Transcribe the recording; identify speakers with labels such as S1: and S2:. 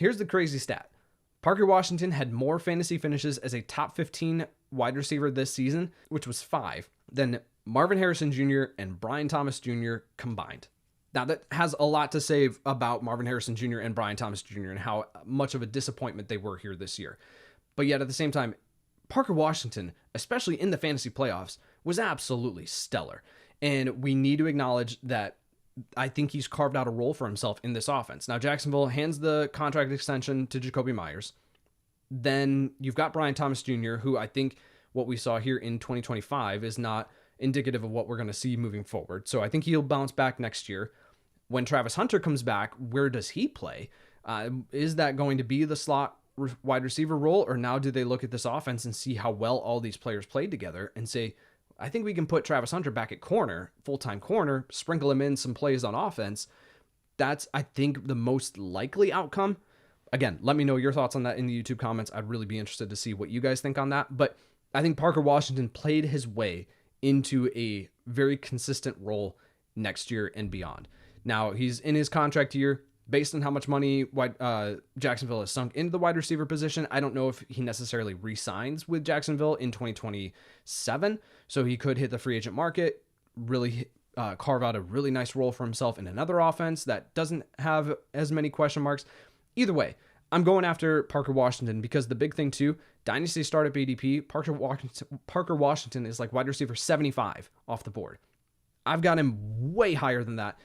S1: Here's the crazy stat. Parker Washington had more fantasy finishes as a top 15 wide receiver this season, which was 5, than Marvin Harrison Jr. and Brian Thomas Jr. combined. Now, that has a lot to say about Marvin Harrison Jr. and Brian Thomas Jr. and how much of a disappointment they were here this year. But yet, at the same time, Parker Washington, especially in the fantasy playoffs, was absolutely stellar. And we need to acknowledge that I think he's carved out a role for himself in this offense. Now, Jacksonville hands the contract extension to Jacoby Myers. Then you've got Brian Thomas Jr., who I think what we saw here in 2025 is not indicative of what we're going to see moving forward. So I think he'll bounce back next year. When Travis Hunter comes back, where does he play? Is that going to be the slot wide receiver role, or now do they look at this offense and see how well all these players played together and say, I think we can put Travis Hunter back at corner, full-time corner, sprinkle him in some plays on offense. That's, I think, the most likely outcome. Again, let me know your thoughts on that in the YouTube comments. I'd really be interested to see what you guys think on that. But I think Parker Washington played his way into a very consistent role next year and beyond. Now, he's in his contract year. Based on how much money Jacksonville has sunk into the wide receiver position, I don't know if he necessarily re-signs with Jacksonville in 2027. So he could hit the free agent market, really carve out a really nice role for himself in another offense that doesn't have as many question marks. Either way, I'm going after Parker Washington because the big thing too, Dynasty startup ADP, Parker Washington is like wide receiver 75 off the board. I've got him way higher than that